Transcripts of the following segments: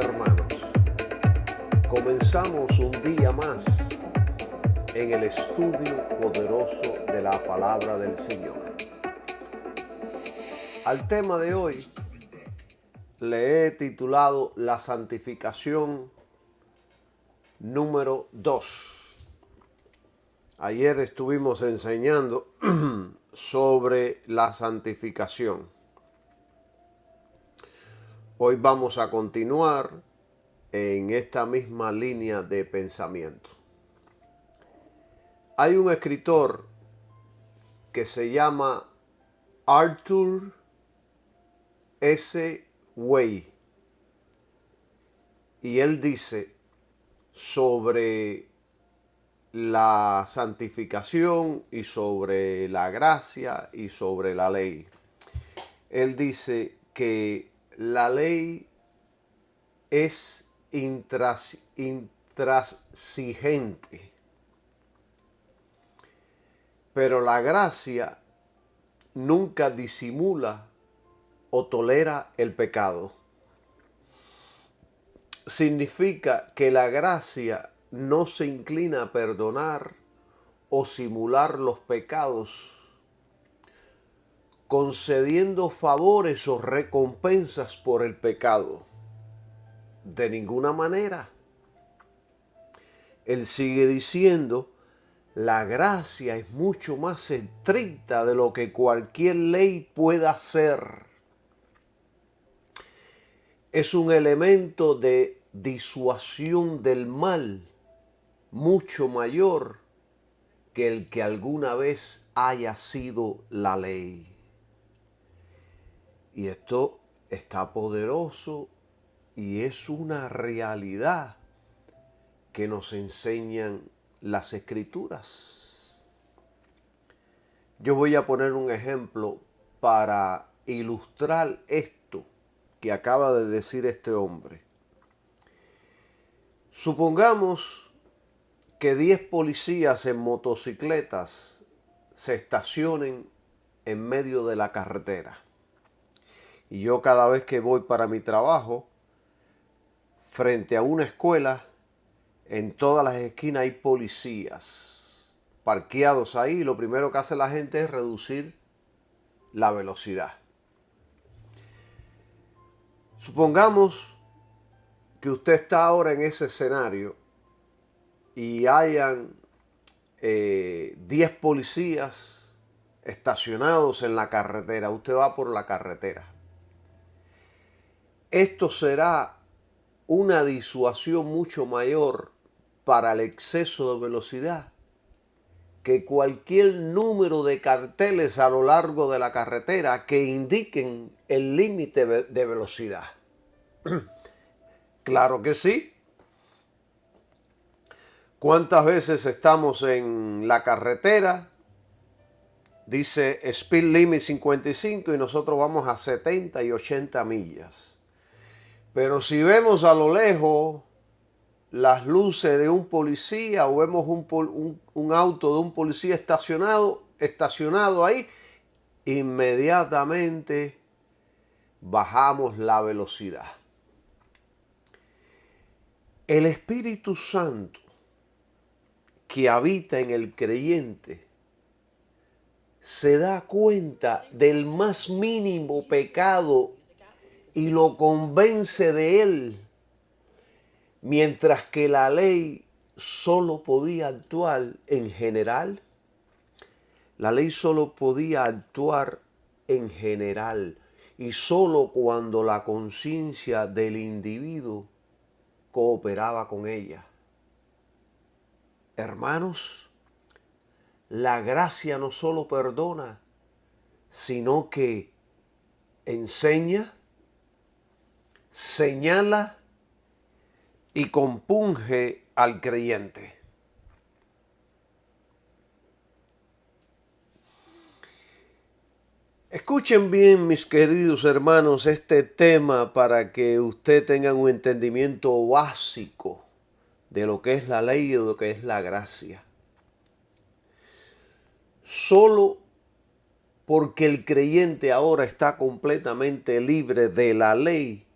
hermanos, comenzamos un día más en el estudio poderoso de la palabra del Señor. Al tema de hoy le he titulado La santificación número 2. Ayer estuvimos enseñando sobre la santificación. Hoy vamos a continuar en esta misma línea de pensamiento. Hay un escritor que se llama Arthur S. Way y él dice sobre la santificación y sobre la gracia y sobre la ley. Él dice que la ley es intransigente, pero la gracia nunca disimula o tolera el pecado. Significa que la gracia no se inclina a perdonar o simular los pecados, concediendo favores o recompensas por el pecado. De ninguna manera. Él sigue diciendo, la gracia es mucho más estricta de lo que cualquier ley pueda ser. Es un elemento de disuasión del mal mucho mayor que el que alguna vez haya sido la ley. Y esto está poderoso y es una realidad que nos enseñan las Escrituras. Yo voy a poner un ejemplo para ilustrar esto que acaba de decir este hombre. Supongamos que 10 policías en motocicletas se estacionen en medio de la carretera. Y yo cada vez que voy para mi trabajo, frente a una escuela, en todas las esquinas hay policías parqueados ahí. Lo primero que hace la gente es reducir la velocidad. Supongamos que usted está ahora en ese escenario y hayan 10 policías estacionados en la carretera. Usted va por la carretera. Esto será una disuasión mucho mayor para el exceso de velocidad que cualquier número de carteles a lo largo de la carretera que indiquen el límite de velocidad. Claro que sí. ¿Cuántas veces estamos en la carretera? Dice speed limit 55 y nosotros vamos a 70 y 80 millas. Pero si vemos a lo lejos las luces de un policía o vemos un auto de un policía estacionado ahí, inmediatamente bajamos la velocidad. El Espíritu Santo que habita en el creyente se da cuenta del más mínimo pecado y lo convence de él, mientras que la ley solo podía actuar en general. La ley solo podía actuar en general y solo cuando la conciencia del individuo cooperaba con ella. Hermanos, la gracia no solo perdona, sino que enseña, señala y compunge al creyente. Escuchen bien, mis queridos hermanos, este tema para que usted tenga un entendimiento básico de lo que es la ley y de lo que es la gracia. Solo porque el creyente ahora está completamente libre de la ley,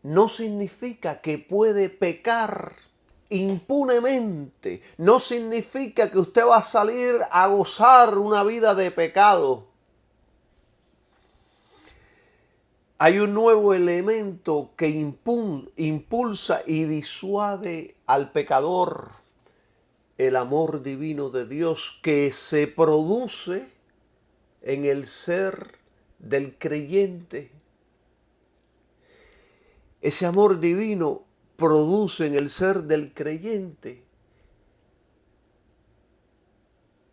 no significa que puede pecar impunemente. No significa que usted va a salir a gozar una vida de pecado. Hay un nuevo elemento que impulsa y disuade al pecador: el amor divino de Dios que se produce en el ser del creyente. Ese amor divino produce en el ser del creyente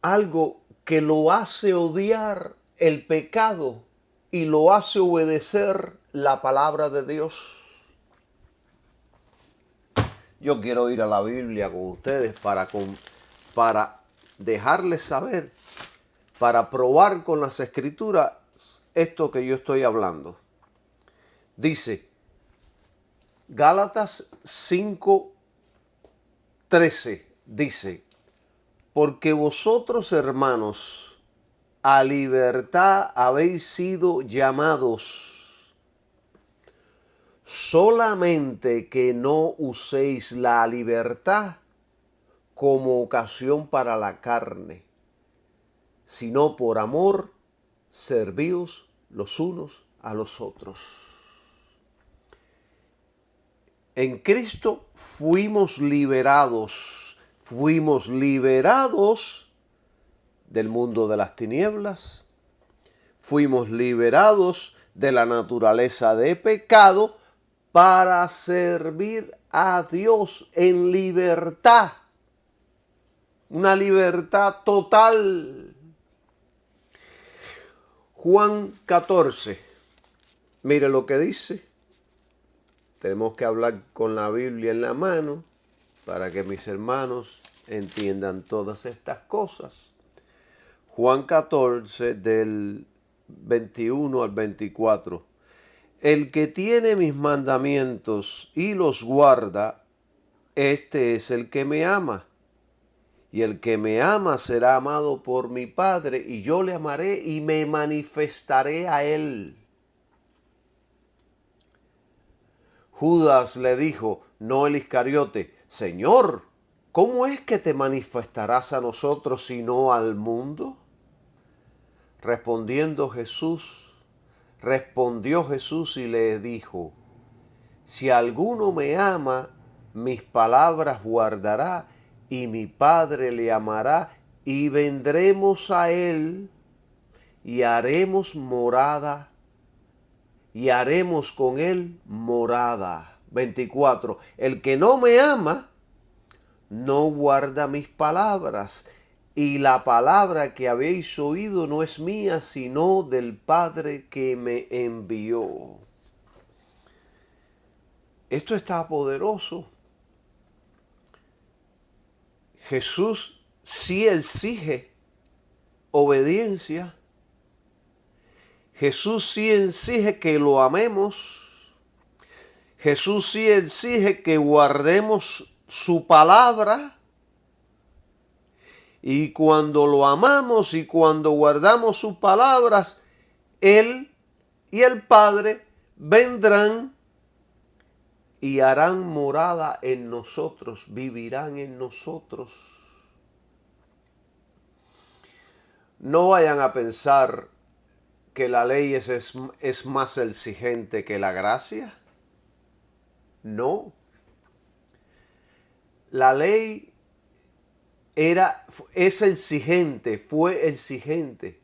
algo que lo hace odiar el pecado y lo hace obedecer la palabra de Dios. Yo quiero ir a la Biblia con ustedes para dejarles saber, para probar con las Escrituras esto que yo estoy hablando. Dice Gálatas 5:13, dice: porque vosotros, hermanos, a libertad habéis sido llamados, solamente que no uséis la libertad como ocasión para la carne, sino por amor servíos los unos a los otros. En Cristo fuimos liberados del mundo de las tinieblas, fuimos liberados de la naturaleza de pecado para servir a Dios en libertad, una libertad total. Juan 14, mire lo que dice. Tenemos que hablar con la Biblia en la mano para que mis hermanos entiendan todas estas cosas. Juan 14, del 21 al 24. El que tiene mis mandamientos y los guarda, este es el que me ama. Y el que me ama será amado por mi Padre, y yo le amaré y me manifestaré a él. Judas le dijo, no el Iscariote: Señor, ¿cómo es que te manifestarás a nosotros y no al mundo? Respondió Jesús y le dijo: si alguno me ama, mis palabras guardará, y mi Padre le amará, y vendremos a él, y haremos morada, y haremos con él morada. 24. El que no me ama, no guarda mis palabras, y la palabra que habéis oído no es mía, sino del Padre que me envió. Esto está poderoso. Jesús sí exige obediencia. Jesús sí exige que lo amemos. Jesús sí exige que guardemos su palabra. Y cuando lo amamos y cuando guardamos sus palabras, Él y el Padre vendrán y harán morada en nosotros, vivirán en nosotros. No vayan a pensar que la ley es más exigente que la gracia. No. La ley es exigente, fue exigente,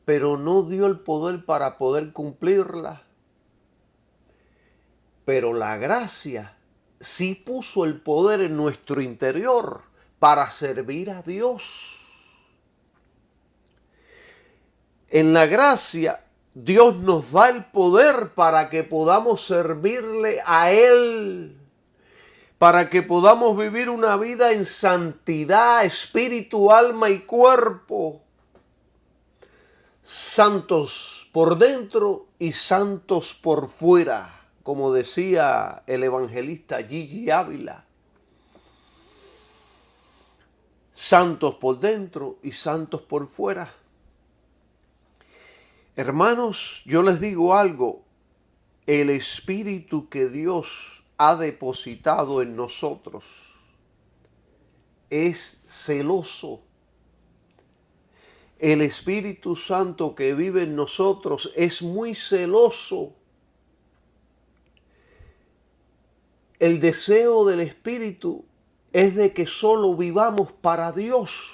pero no dio el poder para poder cumplirla. Pero la gracia sí puso el poder en nuestro interior para servir a Dios. En la gracia, Dios nos da el poder para que podamos servirle a Él, para que podamos vivir una vida en santidad, espíritu, alma y cuerpo, santos por dentro y santos por fuera, como decía el evangelista Gigi Ávila. Santos por dentro y santos por fuera. Hermanos, yo les digo algo, el espíritu que Dios ha depositado en nosotros es celoso. El Espíritu Santo que vive en nosotros es muy celoso. El deseo del Espíritu es de que solo vivamos para Dios.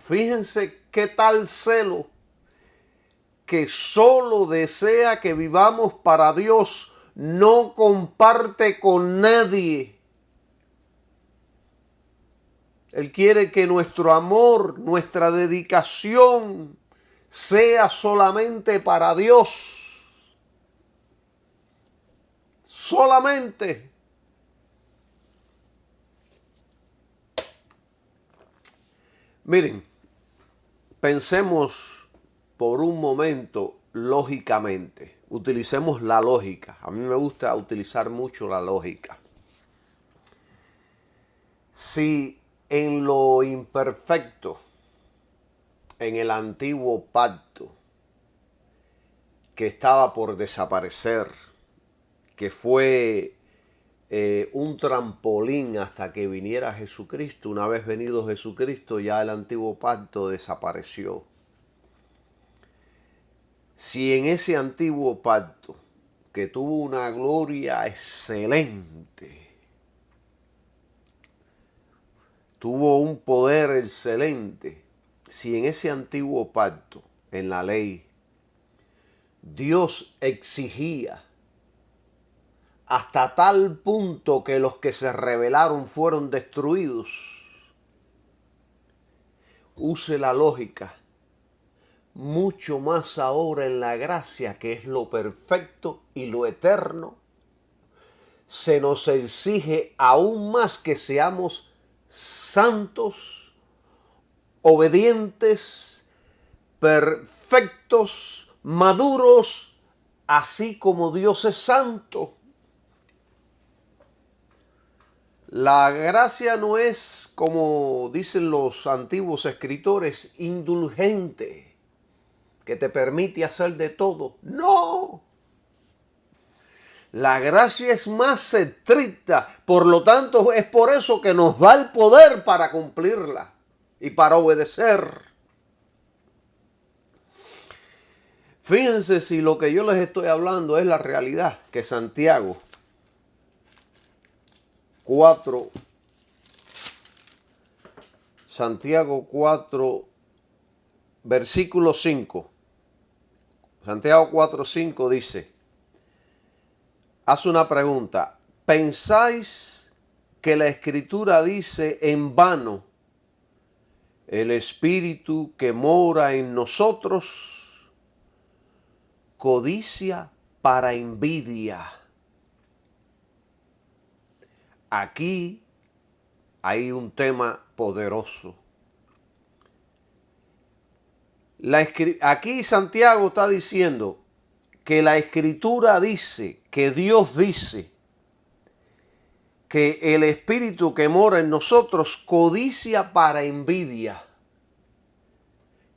Fíjense qué tal celo, que solo desea que vivamos para Dios, no comparte con nadie. Él quiere que nuestro amor, nuestra dedicación sea solamente para Dios. Solamente. Miren, pensemos por un momento lógicamente. Utilicemos la lógica. A mí me gusta utilizar mucho la lógica. Si en lo imperfecto, en el antiguo pacto, que estaba por desaparecer, que fue un trampolín hasta que viniera Jesucristo, una vez venido Jesucristo, ya el antiguo pacto desapareció. Si en ese antiguo pacto, que tuvo una gloria excelente, tuvo un poder excelente, si en ese antiguo pacto, en la ley, Dios exigía hasta tal punto que los que se rebelaron fueron destruidos, use la lógica, mucho más ahora en la gracia, que es lo perfecto y lo eterno, se nos exige aún más que seamos santos, obedientes, perfectos, maduros, así como Dios es santo. La gracia no es, como dicen los antiguos escritores, indulgente, que te permite hacer de todo. No. La gracia es más estricta, por lo tanto es por eso que nos da el poder para cumplirla y para obedecer. Fíjense si lo que yo les estoy hablando es la realidad, que Santiago 4, versículo 5. Santiago 4:5 dice, hace una pregunta, ¿pensáis que la Escritura dice en vano, el Espíritu que mora en nosotros codicia para envidia? Aquí hay un tema poderoso. Aquí Santiago está diciendo que la Escritura dice, que Dios dice, que el Espíritu que mora en nosotros codicia para envidia.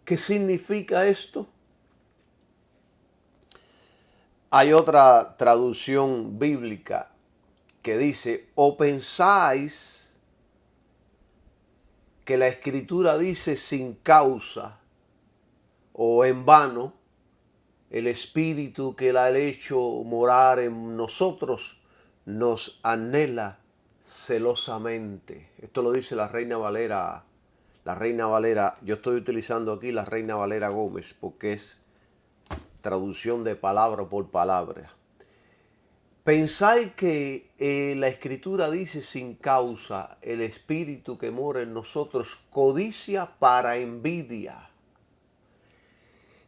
¿Qué significa esto? Hay otra traducción bíblica que dice, o pensáis que la Escritura dice sin causa o en vano, el Espíritu que la ha hecho morar en nosotros nos anhela celosamente. Esto lo dice la Reina Valera. La Reina Valera, yo estoy utilizando aquí la Reina Valera Gómez porque es traducción de palabra por palabra. Pensáis que la Escritura dice sin causa, el Espíritu que mora en nosotros codicia para envidia.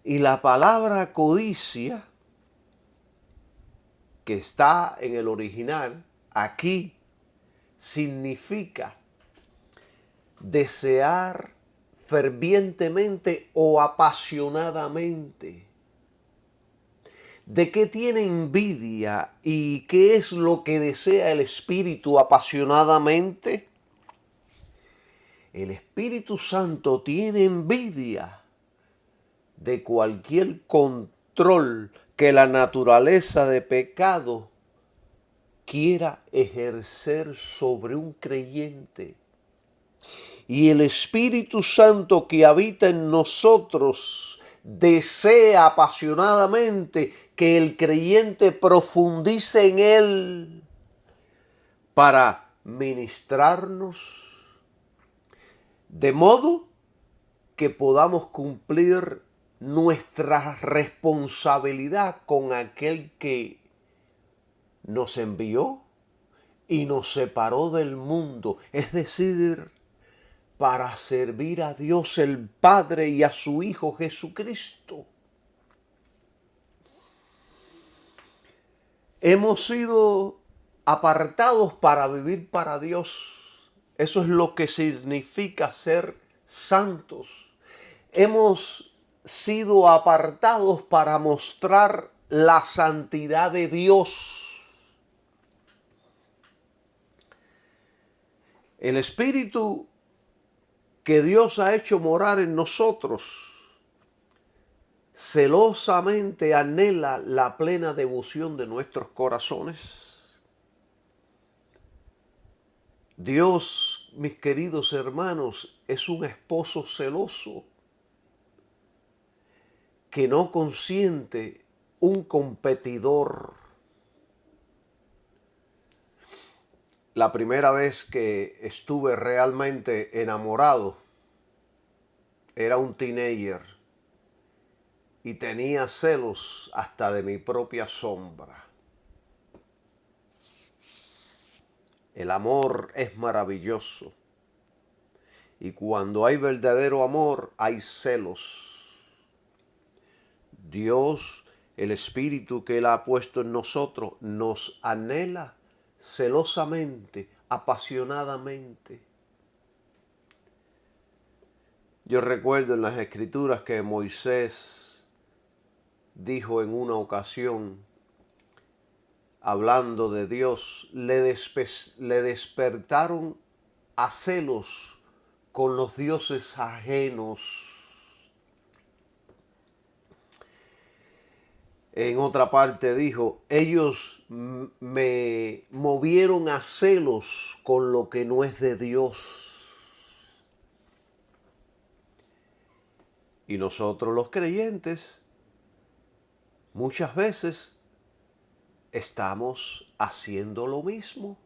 Y la palabra codicia, que está en el original, aquí significa desear fervientemente o apasionadamente. ¿De qué tiene envidia y qué es lo que desea el Espíritu apasionadamente? El Espíritu Santo tiene envidia de cualquier control que la naturaleza de pecado quiera ejercer sobre un creyente. Y el Espíritu Santo que habita en nosotros desea apasionadamente que el creyente profundice en él para ministrarnos de modo que podamos cumplir nuestra responsabilidad con aquel que nos envió y nos separó del mundo, es decir, para servir a Dios el Padre y a su Hijo Jesucristo. Hemos sido apartados para vivir para Dios. Eso es lo que significa ser santos. Hemos sido apartados para mostrar la santidad de Dios. El Espíritu que Dios ha hecho morar en nosotros celosamente anhela la plena devoción de nuestros corazones. Dios, mis queridos hermanos, es un esposo celoso que no consiente un competidor. La primera vez que estuve realmente enamorado era un teenager y tenía celos hasta de mi propia sombra. El amor es maravilloso y cuando hay verdadero amor hay celos. Dios, el Espíritu que Él ha puesto en nosotros, nos anhela celosamente, apasionadamente. Yo recuerdo en las Escrituras que Moisés dijo en una ocasión, hablando de Dios, le despertaron a celos con los dioses ajenos. En otra parte dijo, ellos me movieron a celos con lo que no es de Dios. Y nosotros los creyentes muchas veces estamos haciendo lo mismo.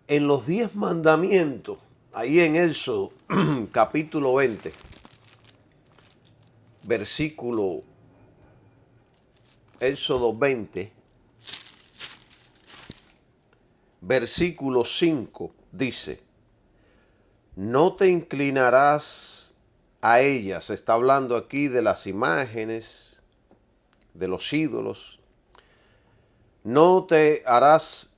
En los 10 mandamientos, ahí en Éxodo capítulo 20, Éxodo 20, versículo 5, dice, no te inclinarás a ellas. Está hablando aquí de las imágenes, de los ídolos. No te harás,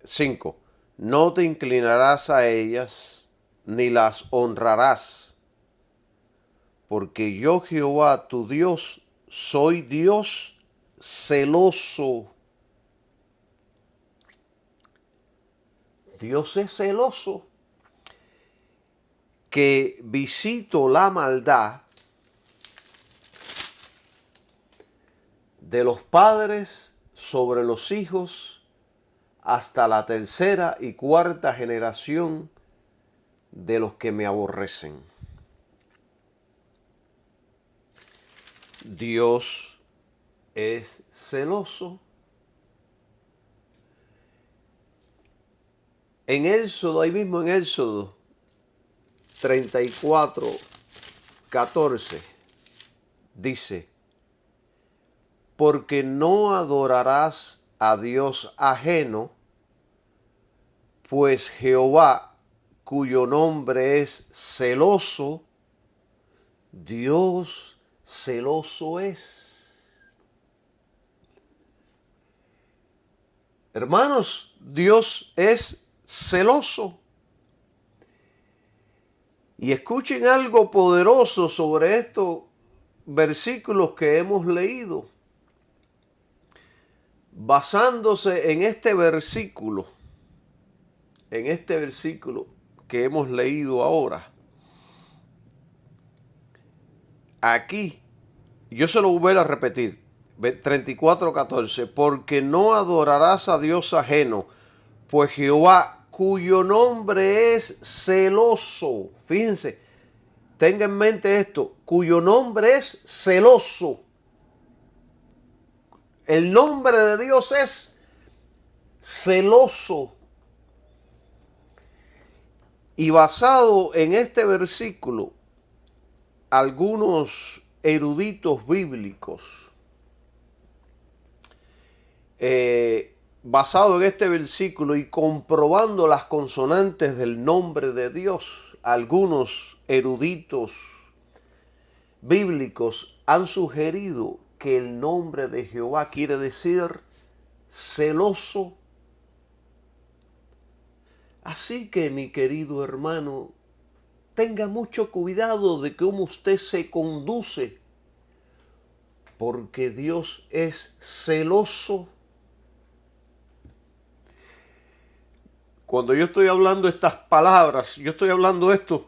5, no te inclinarás a ellas, ni las honrarás, porque yo Jehová tu Dios soy Dios celoso. Dios es celoso, que visito la maldad de los padres sobre los hijos hasta la tercera y cuarta generación de los que me aborrecen. Dios es celoso. En Éxodo, ahí mismo en Éxodo 34, 14, dice, porque no adorarás a Dios ajeno, pues Jehová, cuyo nombre es celoso, Dios celoso es. Hermanos, Dios es celoso. Y escuchen algo poderoso sobre estos versículos que hemos leído. Basándose en este versículo que hemos leído ahora, aquí, yo se lo voy a repetir, 34:14, porque no adorarás a Dios ajeno, pues Jehová, cuyo nombre es celoso, fíjense, tenga en mente esto, cuyo nombre es celoso. El nombre de Dios es celoso. Y basado en este versículo, algunos eruditos bíblicos, basado en este versículo y comprobando las consonantes del nombre de Dios, algunos eruditos bíblicos han sugerido que el nombre de Jehová quiere decir celoso. Así que, mi querido hermano, tenga mucho cuidado de cómo usted se conduce, porque Dios es celoso. Cuando yo estoy hablando estas palabras, yo estoy hablando esto,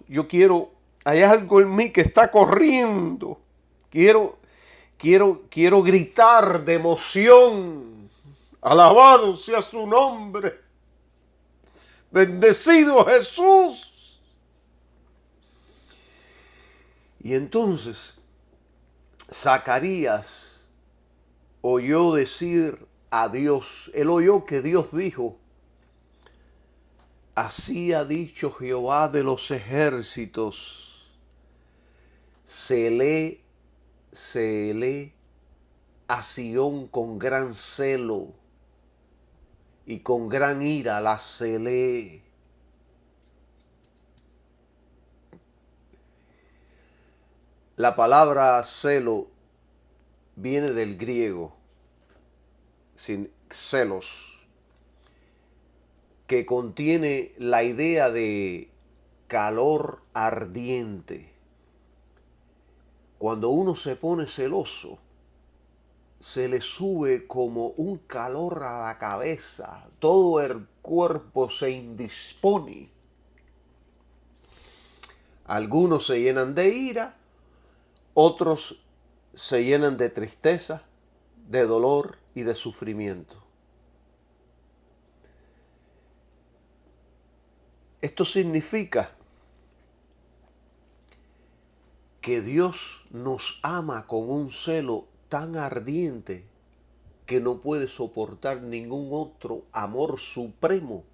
hay algo en mí que está corriendo. Quiero gritar de emoción. Alabado sea su nombre. Bendecido Jesús. Y entonces Zacarías oyó decir a Dios, él oyó que Dios dijo: así ha dicho Jehová de los ejércitos, celé a Sión con gran celo y con gran ira la celé. La palabra celo viene del griego, celos, que contiene la idea de calor ardiente. Cuando uno se pone celoso, se le sube como un calor a la cabeza, todo el cuerpo se indispone. Algunos se llenan de ira, otros se llenan de tristeza, de dolor y de sufrimiento. Esto significa que Dios nos ama con un celo tan ardiente que no puede soportar ningún otro amor supremo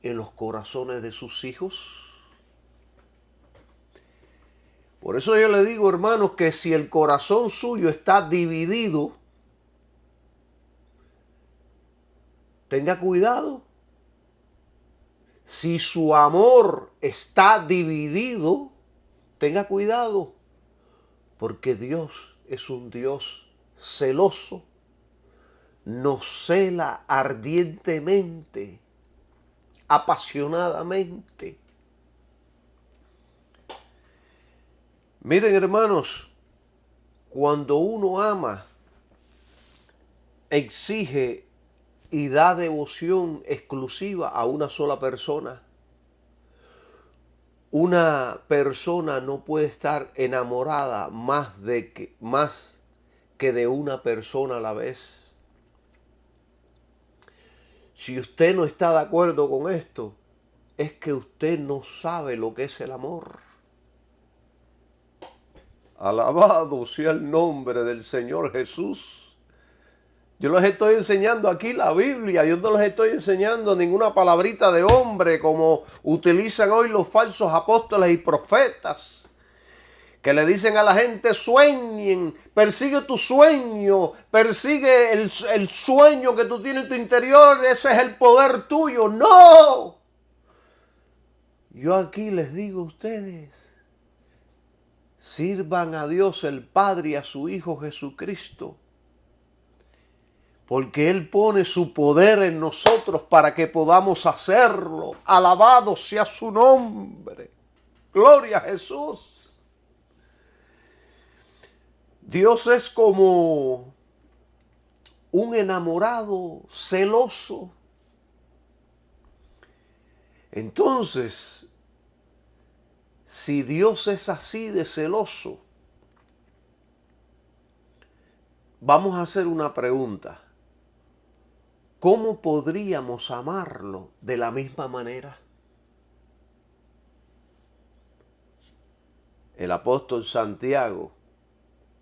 en los corazones de sus hijos. Por eso yo le digo, hermanos, que si el corazón suyo está dividido, tenga cuidado. Si su amor está dividido, tenga cuidado, porque Dios es un Dios celoso, nos cela ardientemente, apasionadamente. Miren, hermanos, cuando uno ama, exige y da devoción exclusiva a una sola persona. Una persona no puede estar enamorada más que de una persona a la vez. Si usted no está de acuerdo con esto, es que usted no sabe lo que es el amor. Alabado sea el nombre del Señor Jesús. Yo les estoy enseñando aquí la Biblia, yo no les estoy enseñando ninguna palabrita de hombre como utilizan hoy los falsos apóstoles y profetas, que le dicen a la gente: sueñen, persigue tu sueño, persigue el sueño que tú tienes en tu interior, ese es el poder tuyo. ¡No! Yo aquí les digo a ustedes, sirvan a Dios el Padre y a su Hijo Jesucristo, porque Él pone su poder en nosotros para que podamos hacerlo. Alabado sea su nombre. Gloria a Jesús. Dios es como un enamorado celoso. Entonces, si Dios es así de celoso, vamos a hacer una pregunta. ¿Cómo podríamos amarlo de la misma manera? El apóstol Santiago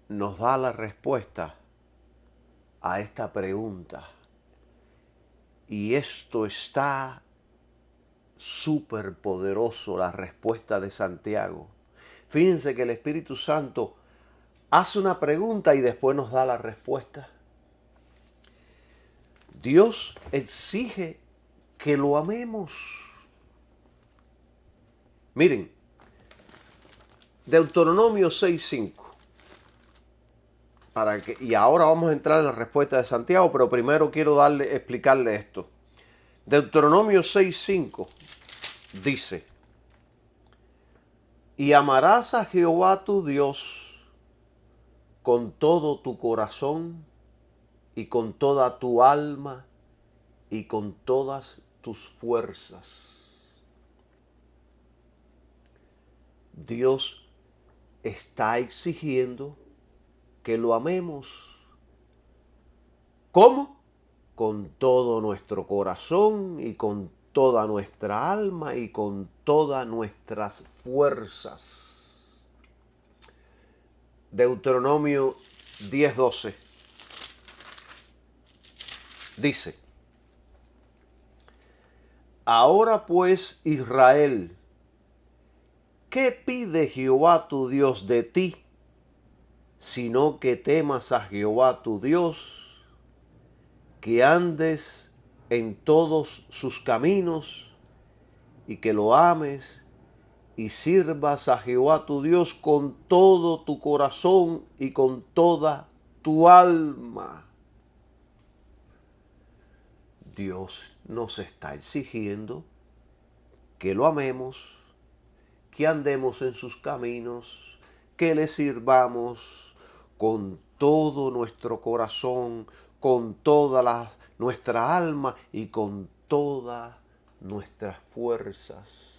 nos da la respuesta a esta pregunta. Y esto está súper poderoso, la respuesta de Santiago. Fíjense que el Espíritu Santo hace una pregunta y después nos da la respuesta. Dios exige que lo amemos. Miren, Deuteronomio 6:5. Y ahora vamos a entrar en la respuesta de Santiago, pero primero quiero explicarle esto. Deuteronomio 6:5 dice: y amarás a Jehová tu Dios con todo tu corazón y con toda tu alma y con todas tus fuerzas. Dios está exigiendo que lo amemos. ¿Cómo? Con todo nuestro corazón y con toda nuestra alma y con todas nuestras fuerzas. Deuteronomio 10:12 dice: ahora pues, Israel, ¿qué pide Jehová tu Dios de ti? Sino que temas a Jehová tu Dios, que andes en todos sus caminos y que lo ames y sirvas a Jehová tu Dios con todo tu corazón y con toda tu alma. Dios nos está exigiendo que lo amemos, que andemos en sus caminos, que le sirvamos con todo nuestro corazón, con toda nuestra alma y con todas nuestras fuerzas.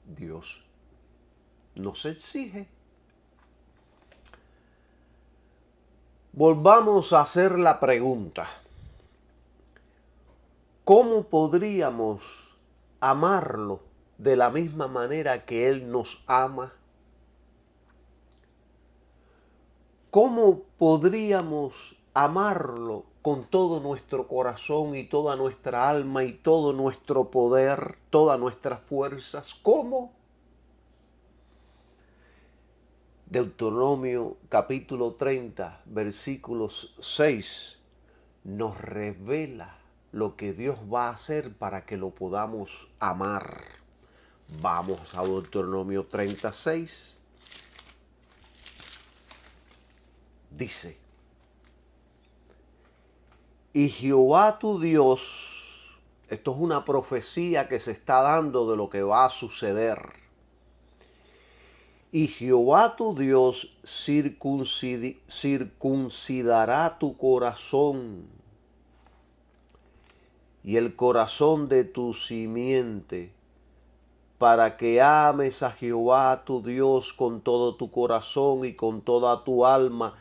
Dios nos exige. Volvamos a hacer la pregunta: ¿cómo podríamos amarlo de la misma manera que Él nos ama? ¿Cómo podríamos amarlo con todo nuestro corazón y toda nuestra alma y todo nuestro poder, todas nuestras fuerzas? ¿Cómo? Deuteronomio capítulo 30, versículos 6, nos revela lo que Dios va a hacer para que lo podamos amar. Vamos a Deuteronomio 36. Dice: y Jehová tu Dios, esto es una profecía que se está dando de lo que va a suceder. Y Jehová tu Dios circuncidará tu corazón y el corazón de tu simiente, para que ames a Jehová tu Dios con todo tu corazón y con toda tu alma,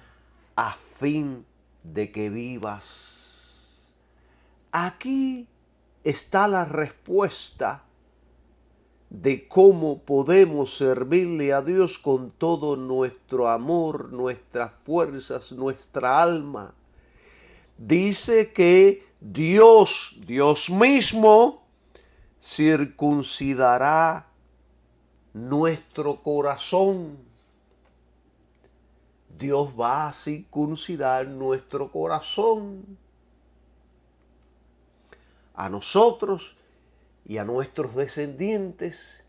a fin de que vivas. Aquí está la respuesta de cómo podemos servirle a Dios con todo nuestro amor, nuestras fuerzas, nuestra alma. Dice que Dios mismo, circuncidará nuestro corazón. Dios va a circuncidar nuestro corazón a nosotros y a nuestros descendientes,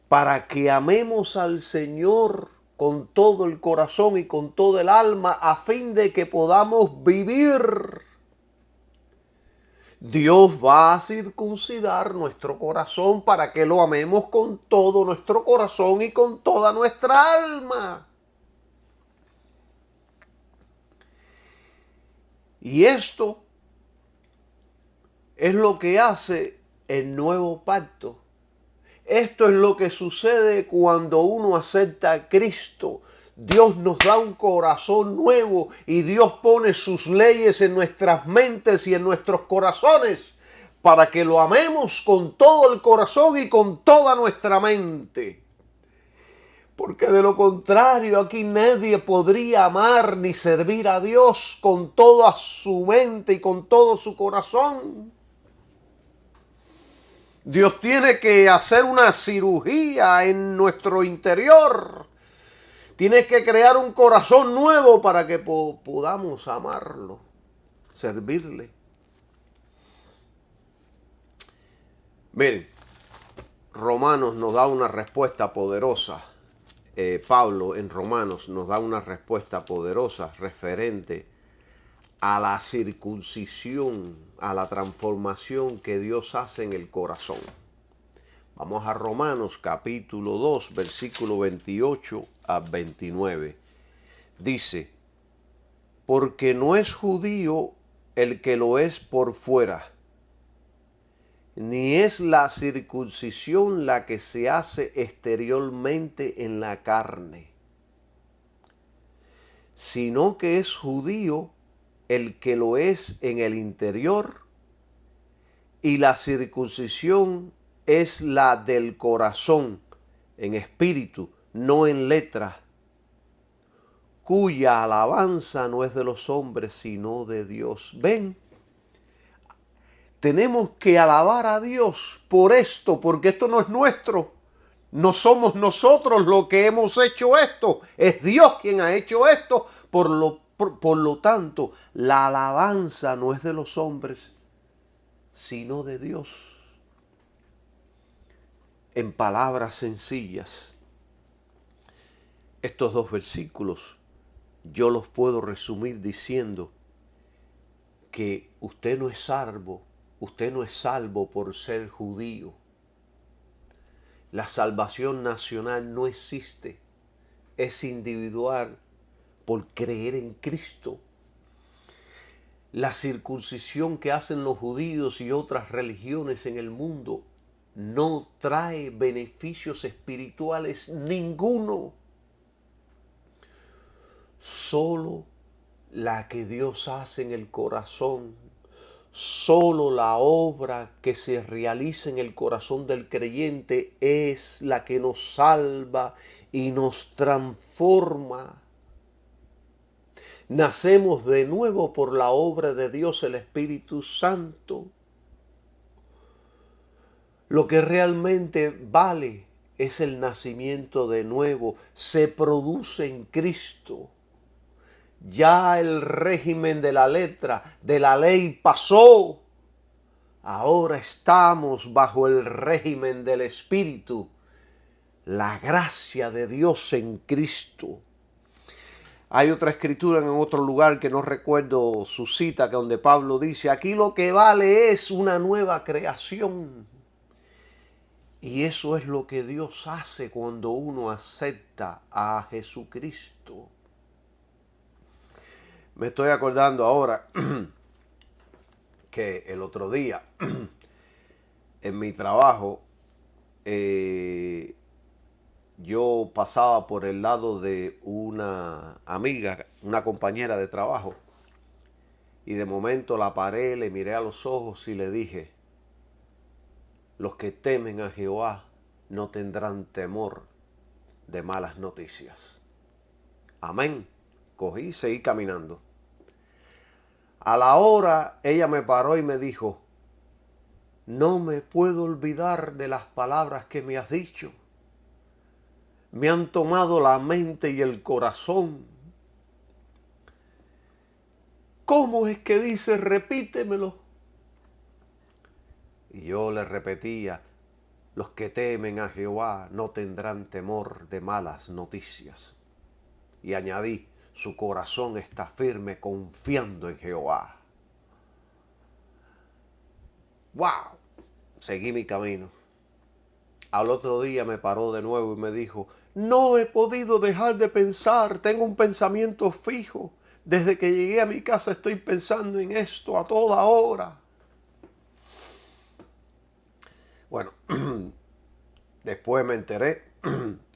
para que amemos al Señor con todo el corazón y con todo el alma, a fin de que podamos vivir. Dios va a circuncidar nuestro corazón para que lo amemos con todo nuestro corazón y con toda nuestra alma. Y esto es lo que hace el nuevo pacto. Esto es lo que sucede cuando uno acepta a Cristo. Dios nos da un corazón nuevo y Dios pone sus leyes en nuestras mentes y en nuestros corazones para que lo amemos con todo el corazón y con toda nuestra mente. Porque de lo contrario, aquí nadie podría amar ni servir a Dios con toda su mente y con todo su corazón. Dios tiene que hacer una cirugía en nuestro interior. Tiene que crear un corazón nuevo para que podamos amarlo, servirle. Miren, Romanos nos da una respuesta poderosa. Pablo en Romanos nos da una respuesta poderosa referente a la circuncisión, a la transformación que Dios hace en el corazón. Vamos a Romanos capítulo 2, versículo 28 a 29. Dice, porque no es judío el que lo es por fuera, ni es la circuncisión la que se hace exteriormente en la carne, sino que es judío el que lo es en el interior, y la circuncisión es la del corazón, en espíritu, no en letra, cuya alabanza no es de los hombres, sino de Dios. ¿Ven? Tenemos que alabar a Dios por esto, porque esto no es nuestro. No somos nosotros los que hemos hecho esto. Es Dios quien ha hecho esto. Por lo tanto, la alabanza no es de los hombres, sino de Dios. En palabras sencillas, estos dos versículos yo los puedo resumir diciendo que usted no es salvo por ser judío. La salvación nacional no existe, es individual por creer en Cristo. La circuncisión que hacen los judíos y otras religiones en el mundo no trae beneficios espirituales ninguno. Solo la que Dios hace en el corazón, solo la obra que se realiza en el corazón del creyente es la que nos salva y nos transforma. Nacemos de nuevo por la obra de Dios, el Espíritu Santo. Lo que realmente vale es el nacimiento de nuevo, se produce en Cristo. Ya el régimen de la letra, de la ley pasó. Ahora estamos bajo el régimen del Espíritu. La gracia de Dios en Cristo. Hay otra escritura en otro lugar que no recuerdo su cita, que donde Pablo dice, aquí lo que vale es una nueva creación. Y eso es lo que Dios hace cuando uno acepta a Jesucristo. Me estoy acordando ahora que el otro día en mi trabajo yo pasaba por el lado de una amiga, una compañera de trabajo, y de momento la paré, le miré a los ojos y le dije, los que temen a Jehová no tendrán temor de malas noticias. Amén. Cogí y seguí caminando. A la hora ella me paró y me dijo, no me puedo olvidar de las palabras que me has dicho. Me han tomado la mente y el corazón. ¿Cómo es que dices? Repítemelo. Y yo le repetía, los que temen a Jehová no tendrán temor de malas noticias. Y añadí, su corazón está firme confiando en Jehová. ¡Wow! Seguí mi camino. Al otro día me paró de nuevo y me dijo, no he podido dejar de pensar, tengo un pensamiento fijo. Desde que llegué a mi casa estoy pensando en esto a toda hora. Bueno, después me enteré,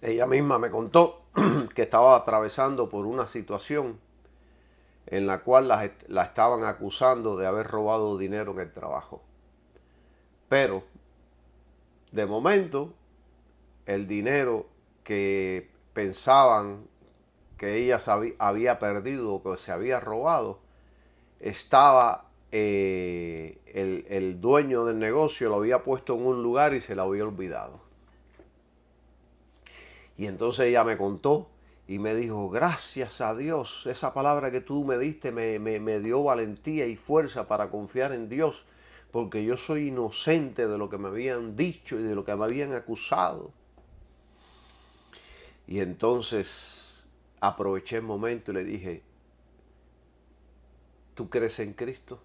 ella misma me contó que estaba atravesando por una situación en la cual la estaban acusando de haber robado dinero en el trabajo. Pero, de momento, el dinero que pensaban que ella había perdido o que se había robado, estaba el dueño del negocio lo había puesto en un lugar y se lo había olvidado. Y entonces ella me contó y me dijo, gracias a Dios, esa palabra que tú me diste me dio valentía y fuerza para confiar en Dios, porque yo soy inocente de lo que me habían dicho y de lo que me habían acusado. Y entonces aproveché el momento y le dije, ¿tú crees en Cristo?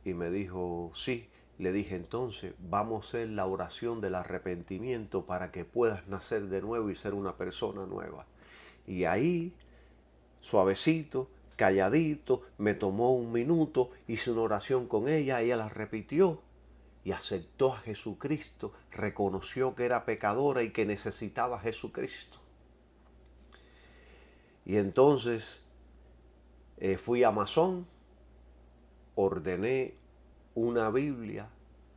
Y me dijo, sí. Le dije, entonces vamos a hacer la oración del arrepentimiento para que puedas nacer de nuevo y ser una persona nueva. Y ahí, suavecito, calladito, me tomó un minuto, hice una oración con ella la repitió y aceptó a Jesucristo, reconoció que era pecadora y que necesitaba a Jesucristo. Y entonces fui a Amazon, ordené una Biblia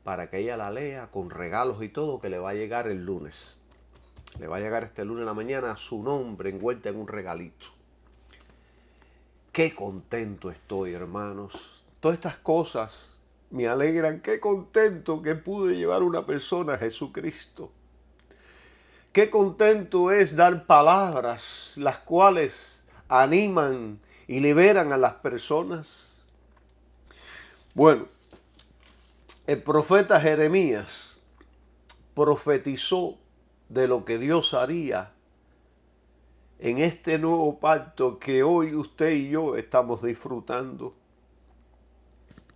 para que ella la lea con regalos y todo, que le va a llegar el lunes. Le va a llegar este lunes en la mañana a su nombre envuelta en un regalito. Qué contento estoy, hermanos. Todas estas cosas me alegran. Qué contento que pude llevar una persona a Jesucristo. Qué contento es dar palabras las cuales animan y liberan a las personas. Bueno, el profeta Jeremías profetizó de lo que Dios haría en este nuevo pacto que hoy usted y yo estamos disfrutando.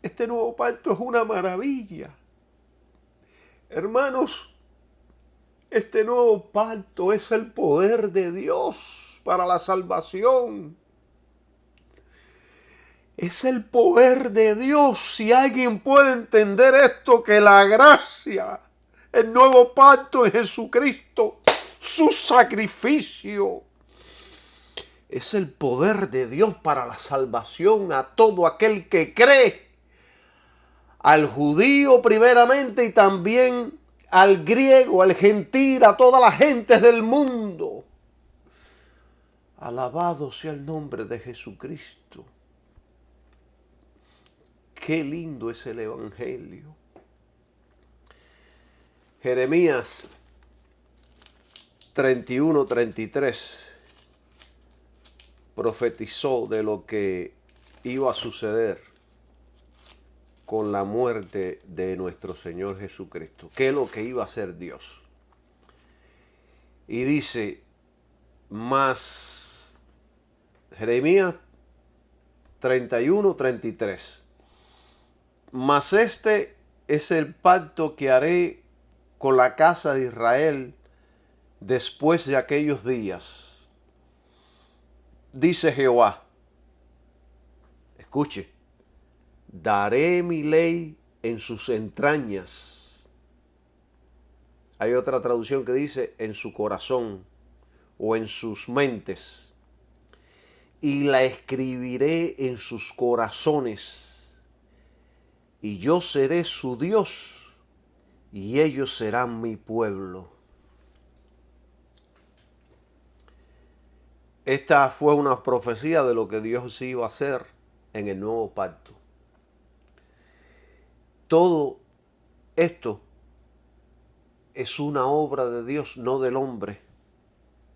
Este nuevo pacto es una maravilla. Hermanos, este nuevo pacto es el poder de Dios para la salvación. Es el poder de Dios. Si alguien puede entender esto, que la gracia, el nuevo pacto en Jesucristo, su sacrificio, es el poder de Dios para la salvación a todo aquel que cree. Al judío primeramente y también al griego, al gentil, a todas las gentes del mundo. Alabado sea el nombre de Jesucristo. Qué lindo es el Evangelio. Jeremías 31-33 profetizó de lo que iba a suceder con la muerte de nuestro Señor Jesucristo. ¿Qué es lo que iba a hacer Dios? Y dice, más Jeremías 31-33. Mas este es el pacto que haré con la casa de Israel después de aquellos días. Dice Jehová, escuche, daré mi ley en sus entrañas. Hay otra traducción que dice en su corazón o en sus mentes. Y la escribiré en sus corazones. Y yo seré su Dios y ellos serán mi pueblo. Esta fue una profecía de lo que Dios iba a hacer en el nuevo pacto. Todo esto es una obra de Dios, no del hombre.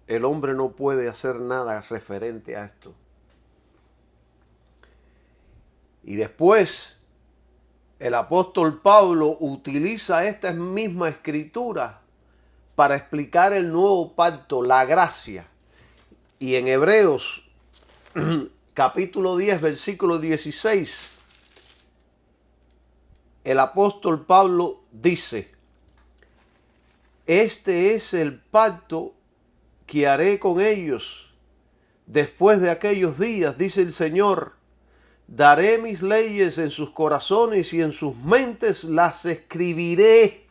El hombre no puede hacer nada referente a esto. Y después el apóstol Pablo utiliza esta misma escritura para explicar el nuevo pacto, la gracia. Y en Hebreos capítulo 10, versículo 16, el apóstol Pablo dice, este es el pacto que haré con ellos después de aquellos días, dice el Señor. Daré mis leyes en sus corazones y en sus mentes las escribiré.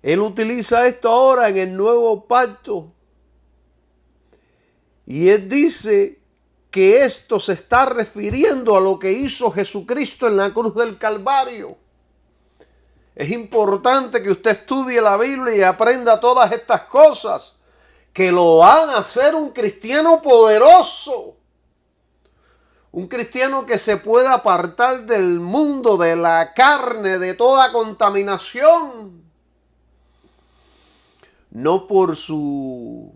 Él utiliza esto ahora en el nuevo pacto. Y él dice que esto se está refiriendo a lo que hizo Jesucristo en la cruz del Calvario. Es importante que usted estudie la Biblia y aprenda todas estas cosas que lo van a hacer un cristiano poderoso. Un cristiano que se pueda apartar del mundo, de la carne, de toda contaminación. No por su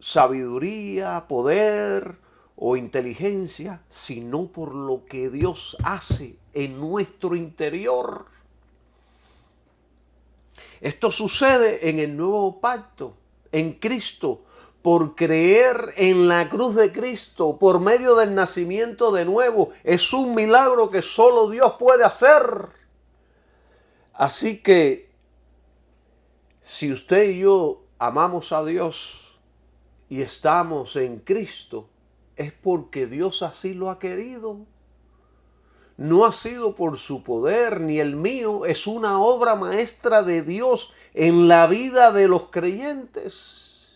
sabiduría, poder o inteligencia, sino por lo que Dios hace en nuestro interior. Esto sucede en el nuevo pacto, en Cristo, por creer en la cruz de Cristo, por medio del nacimiento de nuevo. Es un milagro que solo Dios puede hacer. Así que, si usted y yo amamos a Dios y estamos en Cristo, es porque Dios así lo ha querido. No ha sido por su poder ni el mío, es una obra maestra de Dios en la vida de los creyentes.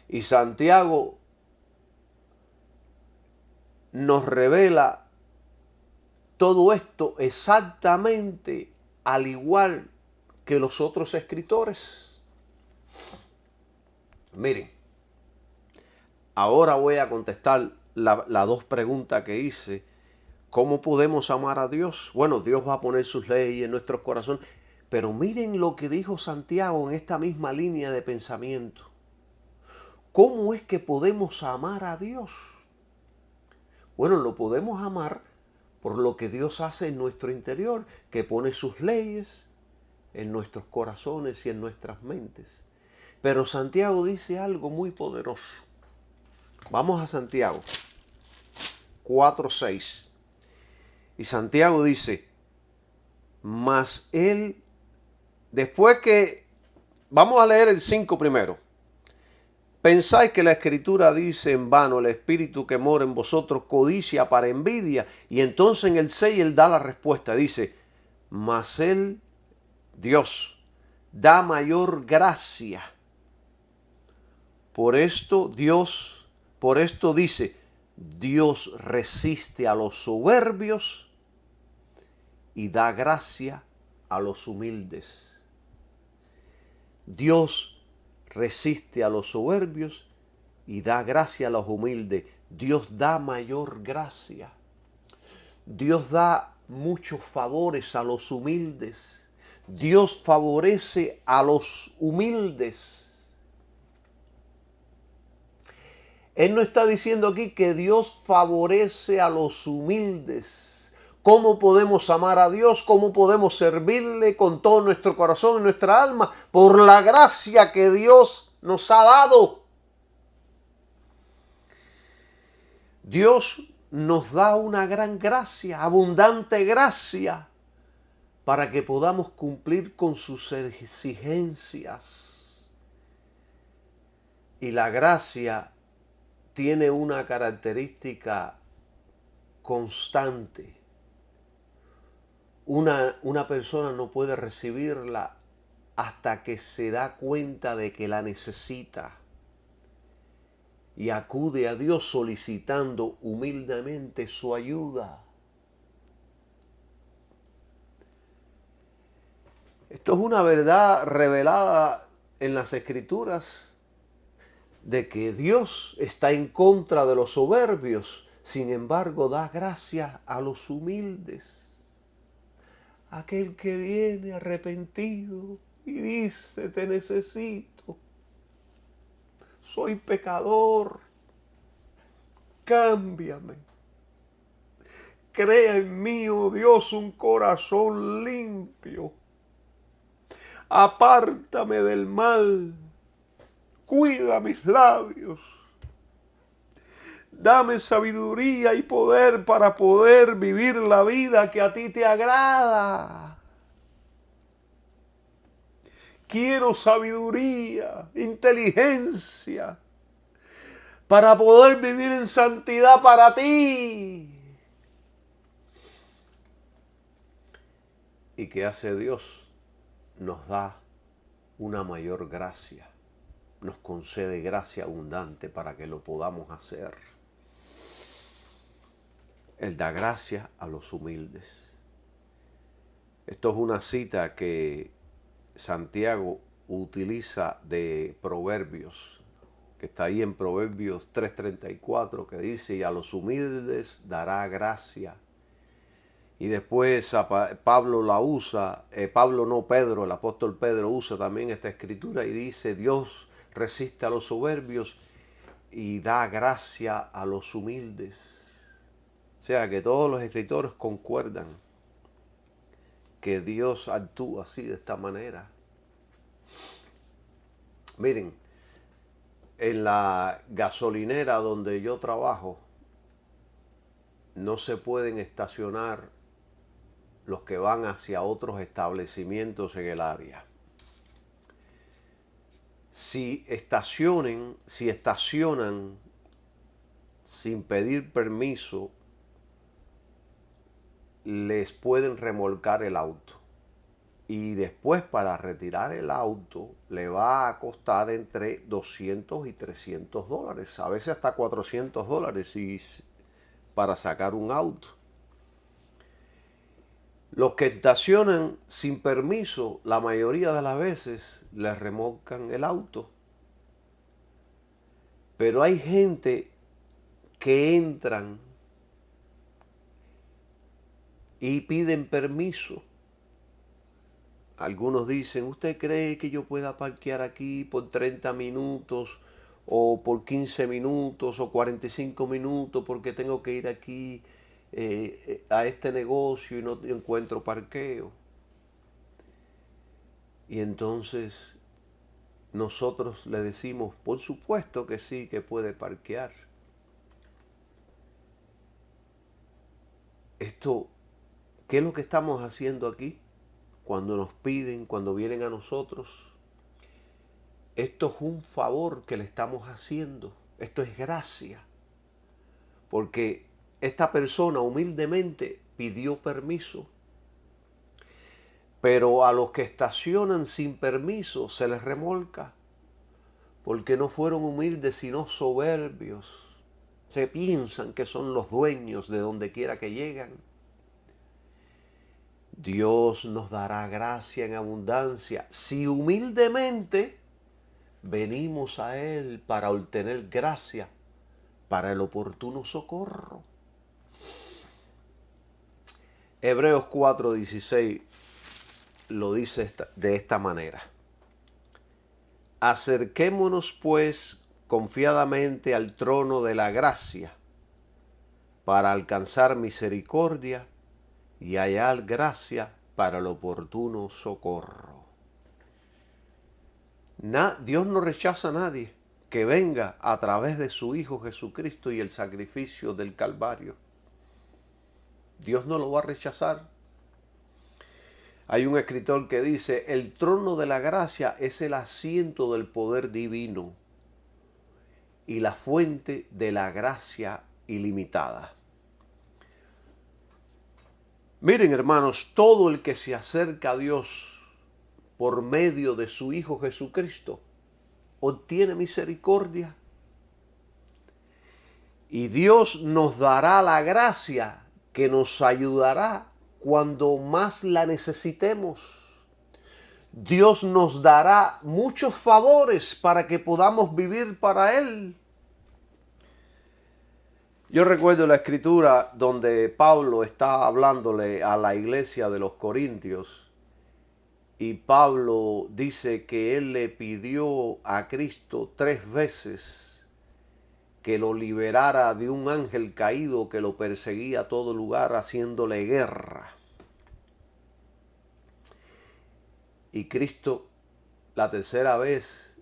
Y Santiago nos revela todo esto exactamente al igual que los otros escritores. Miren, ahora voy a contestar las dos preguntas que hice. ¿Cómo podemos amar a Dios? Bueno, Dios va a poner sus leyes en nuestros corazones. Pero miren lo que dijo Santiago en esta misma línea de pensamiento. ¿Cómo es que podemos amar a Dios? Bueno, lo podemos amar por lo que Dios hace en nuestro interior, que pone sus leyes en nuestros corazones y en nuestras mentes. Pero Santiago dice algo muy poderoso. Vamos a Santiago 4:6. Y Santiago dice, mas él, después que, vamos a leer el 5 primero. Pensáis que la Escritura dice en vano, el Espíritu que mora en vosotros codicia para envidia. Y entonces en el 6 él da la respuesta. Dice, mas él, Dios, da mayor gracia. Por esto dice, Dios resiste a los soberbios y da gracia a los humildes. Dios resiste a los soberbios y da gracia a los humildes. Dios da mayor gracia. Dios da muchos favores a los humildes. Dios favorece a los humildes. Él no está diciendo aquí que Dios favorece a los humildes. ¿Cómo podemos amar a Dios? ¿Cómo podemos servirle con todo nuestro corazón y nuestra alma? Por la gracia que Dios nos ha dado. Dios nos da una gran gracia, abundante gracia, para que podamos cumplir con sus exigencias. Y la gracia tiene una característica constante. Una persona no puede recibirla hasta que se da cuenta de que la necesita y acude a Dios solicitando humildemente su ayuda. Esto es una verdad revelada en las Escrituras, de que Dios está en contra de los soberbios, sin embargo da gracia a los humildes. Aquel que viene arrepentido y dice, te necesito, soy pecador, cámbiame. Crea en mí, oh Dios, un corazón limpio. Apártame del mal, cuida mis labios. Dame sabiduría y poder para poder vivir la vida que a ti te agrada. Quiero sabiduría, inteligencia, para poder vivir en santidad para ti. ¿Y qué hace Dios? nos da una mayor gracia, nos concede gracia abundante para que lo podamos hacer. Él da gracia a los humildes. Esto es una cita que Santiago utiliza de Proverbios, que está ahí en Proverbios 3:34, que dice, y a los humildes dará gracia. Y después Pablo la usa, Pedro, el apóstol Pedro usa también esta escritura y dice, Dios resiste a los soberbios y da gracia a los humildes. O sea que todos los escritores concuerdan que Dios actúa así, de esta manera. Miren, en la gasolinera donde yo trabajo, no se pueden estacionar los que van hacia otros establecimientos en el área. Si estacionan sin pedir permiso, les pueden remolcar el auto. Y después, para retirar el auto, le va a costar entre 200 y 300 dólares, a veces hasta 400 dólares para sacar un auto. Los que estacionan sin permiso, la mayoría de las veces les remolcan el auto. Pero hay gente que entran y piden permiso. Algunos dicen, ¿usted cree que yo pueda parquear aquí por 30 minutos o por 15 minutos o 45 minutos porque tengo que ir aquí a este negocio y no encuentro parqueo? Y entonces nosotros le decimos, por supuesto que sí, que puede parquear. Esto, ¿qué es lo que estamos haciendo aquí? Cuando nos piden, cuando vienen a nosotros, esto es un favor que le estamos haciendo. Esto es gracia. Porque esta persona humildemente pidió permiso. Pero a los que estacionan sin permiso se les remolca. Porque no fueron humildes sino soberbios. Se piensan que son los dueños de donde quiera que llegan. Dios nos dará gracia en abundancia si humildemente venimos a Él para obtener gracia para el oportuno socorro. Hebreos 4:16 lo dice de esta manera. Acerquémonos pues confiadamente al trono de la gracia para alcanzar misericordia y hallar gracia para el oportuno socorro. Dios no rechaza a nadie que venga a través de su Hijo Jesucristo y el sacrificio del Calvario. Dios no lo va a rechazar. Hay un escritor que dice, el trono de la gracia es el asiento del poder divino y la fuente de la gracia ilimitada. Miren, hermanos, todo el que se acerca a Dios por medio de su Hijo Jesucristo obtiene misericordia. Y Dios nos dará la gracia que nos ayudará cuando más la necesitemos. Dios nos dará muchos favores para que podamos vivir para Él. Yo recuerdo la escritura donde Pablo está hablándole a la iglesia de los Corintios y Pablo dice que él le pidió a Cristo 3 veces que lo liberara de un ángel caído que lo perseguía a todo lugar haciéndole guerra. Y Cristo, la tercera vez,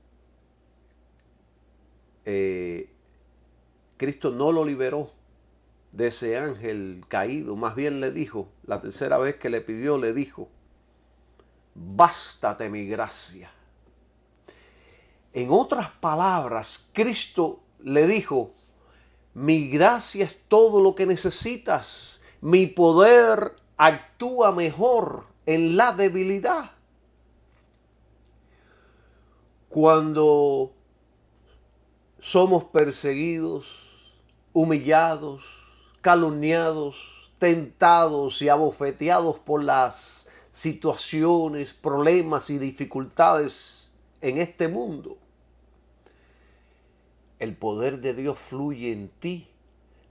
Cristo no lo liberó de ese ángel caído. Más bien le dijo, la tercera vez que le pidió, le dijo, bástate mi gracia. En otras palabras, Cristo le dijo, mi gracia es todo lo que necesitas. Mi poder actúa mejor en la debilidad. cuando somos perseguidos, humillados, calumniados, tentados y abofeteados por las situaciones, problemas y dificultades en este mundo. El poder de Dios fluye en ti,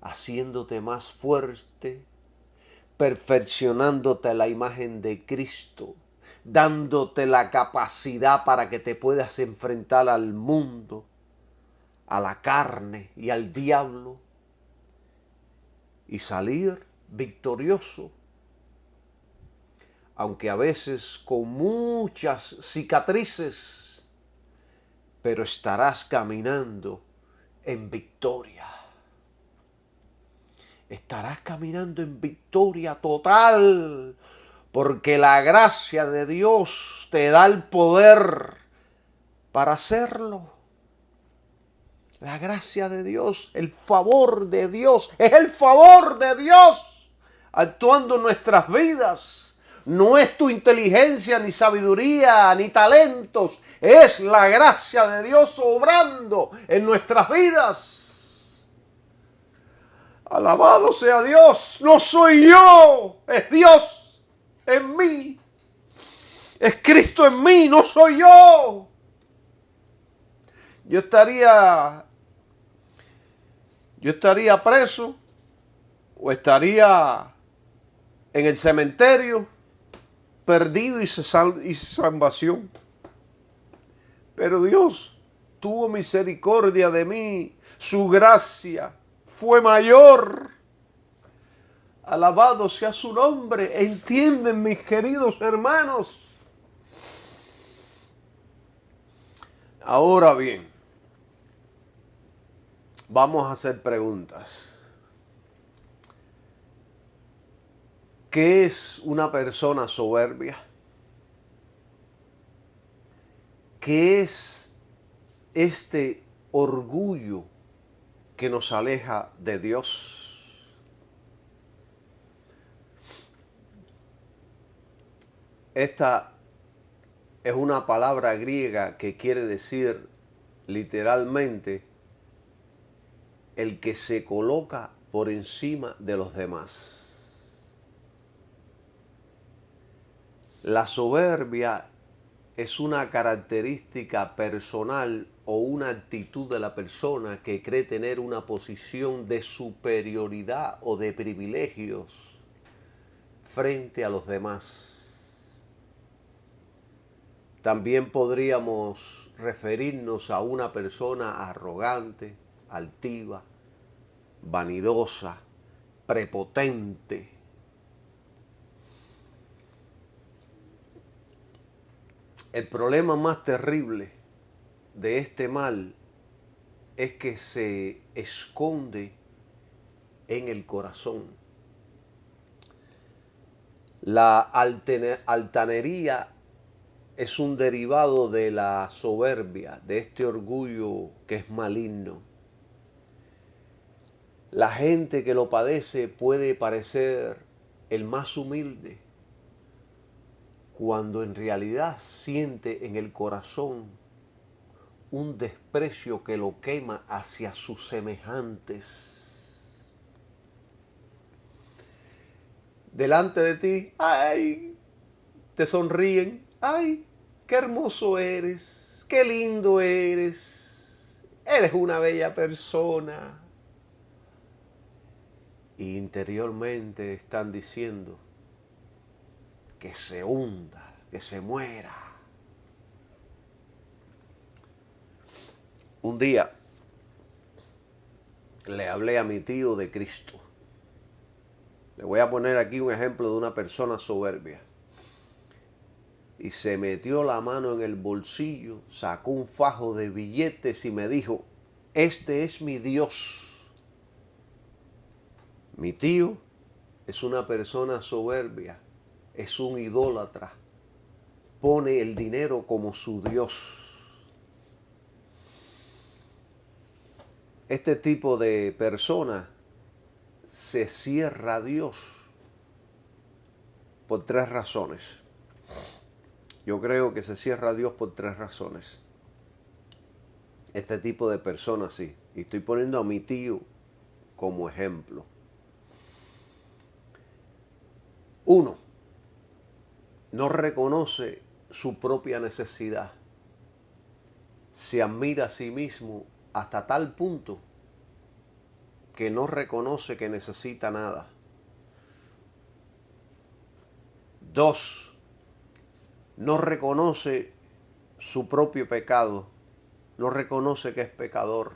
haciéndote más fuerte, perfeccionándote a la imagen de Cristo, dándote la capacidad para que te puedas enfrentar al mundo, a la carne y al diablo y salir victorioso, aunque a veces con muchas cicatrices, pero estarás caminando en victoria. Estarás caminando en victoria total, porque la gracia de Dios te da el poder para hacerlo. La gracia de Dios, el favor de Dios, es el favor de Dios actuando en nuestras vidas. No es tu inteligencia, ni sabiduría, ni talentos. Es la gracia de Dios obrando en nuestras vidas. Alabado sea Dios. No soy yo, es Dios en mí. Es Cristo en mí, no soy yo. Yo estaría preso o estaría en el cementerio perdido y sin salvación. Pero Dios tuvo misericordia de mí. Su gracia fue mayor. Alabado sea su nombre. ¿Entienden, mis queridos hermanos? Ahora bien, vamos a hacer preguntas. ¿Qué es una persona soberbia? ¿Qué es este orgullo que nos aleja de Dios? Esta es una palabra griega que quiere decir literalmente el que se coloca por encima de los demás. La soberbia es una característica personal o una actitud de la persona que cree tener una posición de superioridad o de privilegios frente a los demás. También podríamos referirnos a una persona arrogante, altiva, vanidosa, prepotente. El problema más terrible de este mal es que se esconde en el corazón. La altanería es un derivado de la soberbia, de este orgullo que es maligno. La gente que lo padece puede parecer el más humilde, cuando en realidad siente en el corazón un desprecio que lo quema hacia sus semejantes. Delante de ti, ¡ay!, te sonríen, ¡ay!, qué hermoso eres, qué lindo eres, eres una bella persona. Y interiormente están diciendo que se hunda, que se muera. Un día le hablé a mi tío de Cristo. Le voy a poner aquí un ejemplo de una persona soberbia. Y se metió la mano en el bolsillo, sacó un fajo de billetes y me dijo: este es mi Dios. Mi tío es una persona soberbia, es un idólatra, pone el dinero como su Dios. Este tipo de persona se cierra a Dios por 3 razones. Yo creo que se cierra a Dios por 3 razones. este tipo de personas sí. Y estoy poniendo a mi tío como ejemplo. Uno, no reconoce su propia necesidad. Se admira a sí mismo hasta tal punto que no reconoce que necesita nada. Dos, no reconoce su propio pecado. No reconoce que es pecador.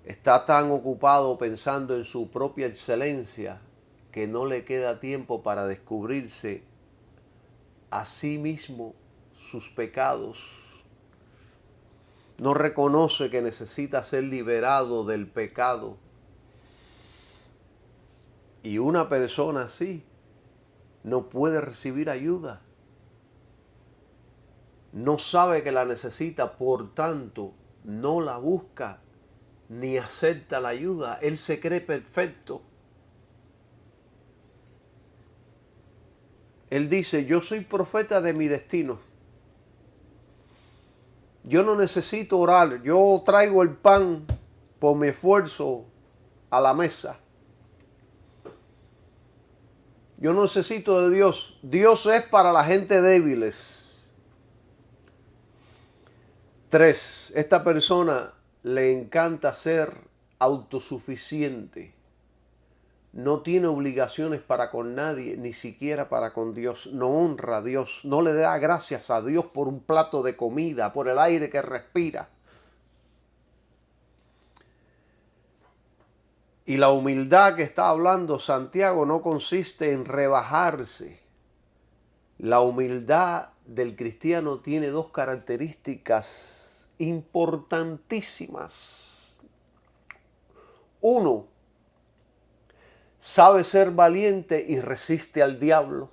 Está tan ocupado pensando en su propia excelencia que no le queda tiempo para descubrirse a sí mismo sus pecados. No reconoce que necesita ser liberado del pecado. Y una persona así no puede recibir ayuda. No sabe que la necesita, por tanto, no la busca ni acepta la ayuda. Él se cree perfecto. Él dice, yo soy profeta de mi destino. Yo no necesito orar. Yo traigo el pan por mi esfuerzo a la mesa. Yo no necesito de Dios. Dios es para la gente débiles. 3. Esta persona le encanta ser autosuficiente. No tiene obligaciones para con nadie, ni siquiera para con Dios. No honra a Dios. No le da gracias a Dios por un plato de comida, por el aire que respira. Y la humildad que está hablando Santiago no consiste en rebajarse. La humildad del cristiano tiene dos características importantísimas. Uno, sabe ser valiente y resiste al diablo.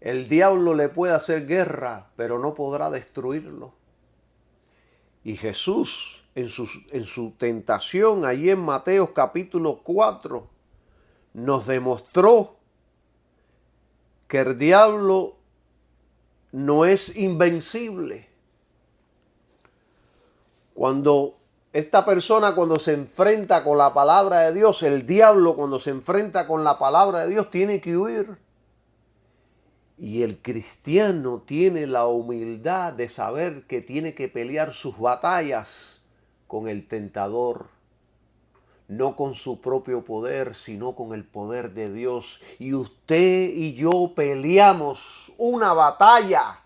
El diablo le puede hacer guerra, pero no podrá destruirlo. Y Jesús, en su tentación, allí en Mateo capítulo 4, nos demostró que el diablo no es invencible. Cuando se enfrenta con la palabra de Dios, el diablo cuando se enfrenta con la palabra de Dios tiene que huir. Y el cristiano tiene la humildad de saber que tiene que pelear sus batallas con el tentador. No con su propio poder, sino con el poder de Dios. Y usted y yo peleamos una batalla.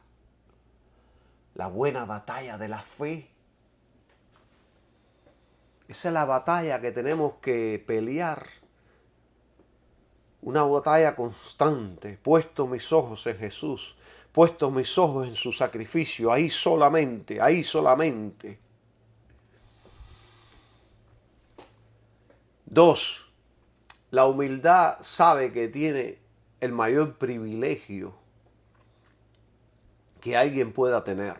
La buena batalla de la fe. Esa es la batalla que tenemos que pelear. Una batalla constante. Puesto mis ojos en Jesús. Puesto mis ojos en su sacrificio. Ahí solamente, ahí solamente. 2. La humildad sabe que tiene el mayor privilegio que alguien pueda tener,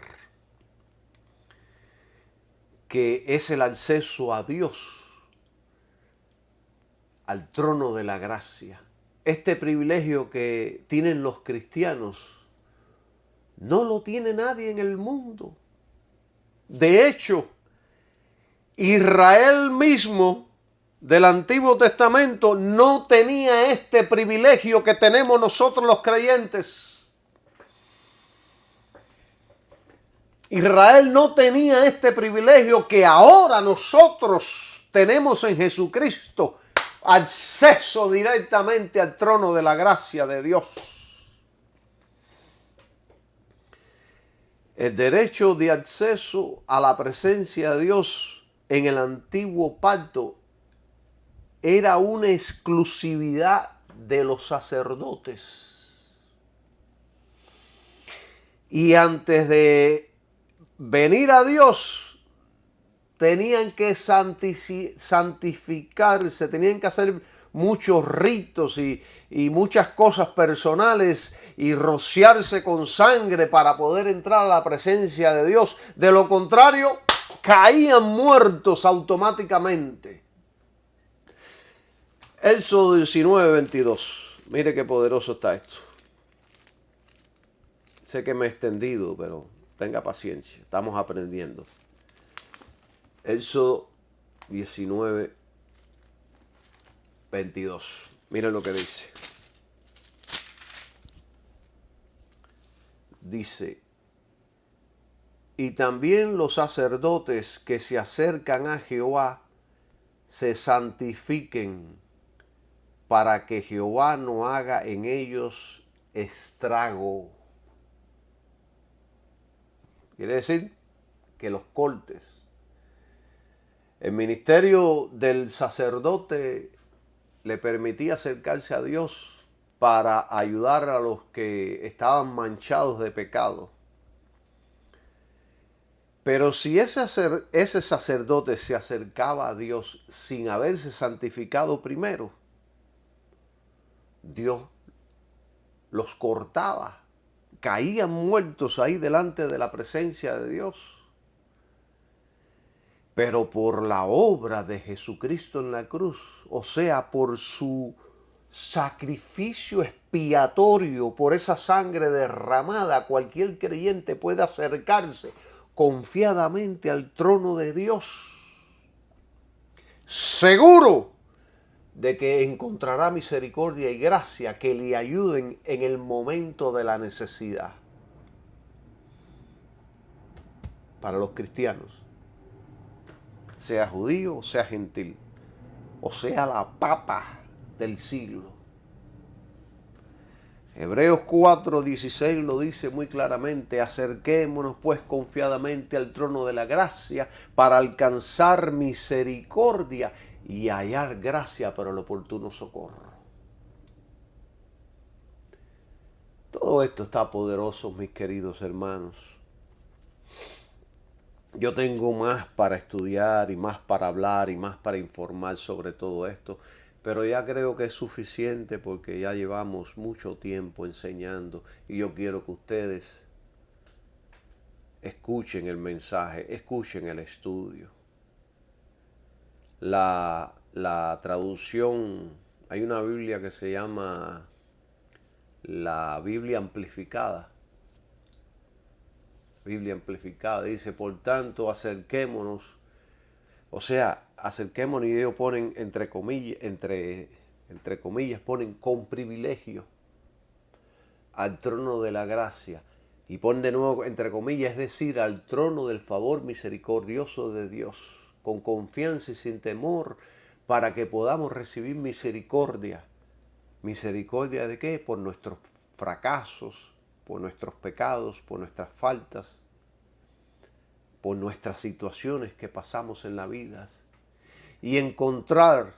que es el acceso a Dios, al trono de la gracia. Este privilegio que tienen los cristianos no lo tiene nadie en el mundo. De hecho, Israel mismo del Antiguo Testamento no tenía este privilegio que tenemos nosotros los creyentes. Israel no tenía este privilegio que ahora nosotros tenemos en Jesucristo, acceso directamente al trono de la gracia de Dios. El derecho de acceso a la presencia de Dios en el antiguo pacto era una exclusividad de los sacerdotes. Y antes de venir a Dios, tenían que santificarse, tenían que hacer muchos ritos y muchas cosas personales y rociarse con sangre para poder entrar a la presencia de Dios. De lo contrario, caían muertos automáticamente. Éxodo 19:22. Mire qué poderoso está esto. Sé que me he extendido, pero tenga paciencia, estamos aprendiendo. Éxodo 19, 22. Miren lo que dice. Dice, y también los sacerdotes que se acercan a Jehová se santifiquen para que Jehová no haga en ellos estrago. Quiere decir que los cortes. El ministerio del sacerdote le permitía acercarse a Dios para ayudar a los que estaban manchados de pecado. Pero si ese sacerdote se acercaba a Dios sin haberse santificado primero, Dios los cortaba, caían muertos ahí delante de la presencia de Dios. Pero por la obra de Jesucristo en la cruz, o sea, por su sacrificio expiatorio, por esa sangre derramada, cualquier creyente puede acercarse confiadamente al trono de Dios, seguro de que encontrará misericordia y gracia que le ayuden en el momento de la necesidad. Para los cristianos, sea judío o sea gentil, o sea la papa del siglo. Hebreos 4:16 lo dice muy claramente: acerquémonos pues confiadamente al trono de la gracia para alcanzar misericordia y hallar gracia para el oportuno socorro. Todo esto está poderoso, mis queridos hermanos. Yo tengo más para estudiar y más para hablar y más para informar sobre todo esto, pero ya creo que es suficiente porque ya llevamos mucho tiempo enseñando y yo quiero que ustedes escuchen el mensaje, escuchen el estudio. La traducción, hay una Biblia que se llama la Biblia amplificada. Biblia amplificada dice, por tanto, acerquémonos. O sea, acerquémonos, y ellos ponen entre comillas, ponen con privilegio al trono de la gracia. Y ponen de nuevo entre comillas, es decir, al trono del favor misericordioso de Dios, con confianza y sin temor, para que podamos recibir misericordia. ¿Misericordia de qué? Por nuestros fracasos, por nuestros pecados, por nuestras faltas, por nuestras situaciones que pasamos en la vida, y encontrar,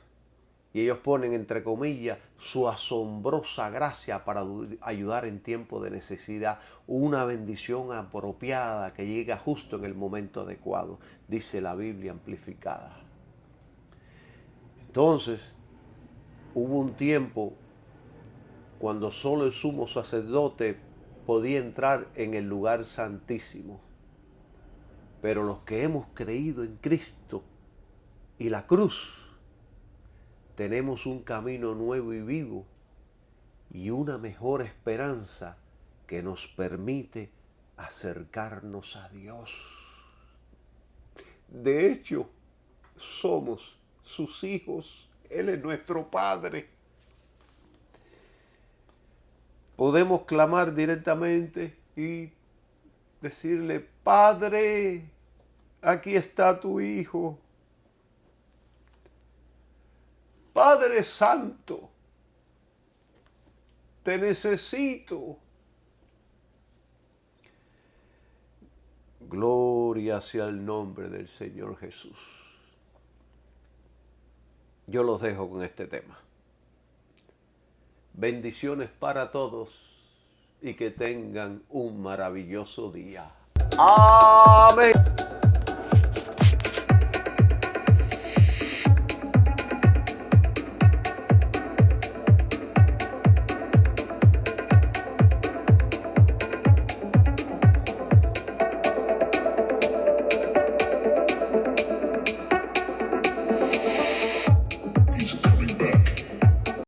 y ellos ponen entre comillas, su asombrosa gracia para ayudar en tiempo de necesidad, una bendición apropiada que llega justo en el momento adecuado, dice la Biblia amplificada. Entonces, hubo un tiempo cuando solo el sumo sacerdote podía entrar en el lugar santísimo. Pero los que hemos creído en Cristo y la cruz, tenemos un camino nuevo y vivo y una mejor esperanza que nos permite acercarnos a Dios. De hecho, somos sus hijos. Él es nuestro Padre. Podemos clamar directamente y decirle, Padre, aquí está tu Hijo. Padre Santo, te necesito. Gloria sea el nombre del Señor Jesús. Yo los dejo con este tema. Bendiciones para todos y que tengan un maravilloso día. Amén.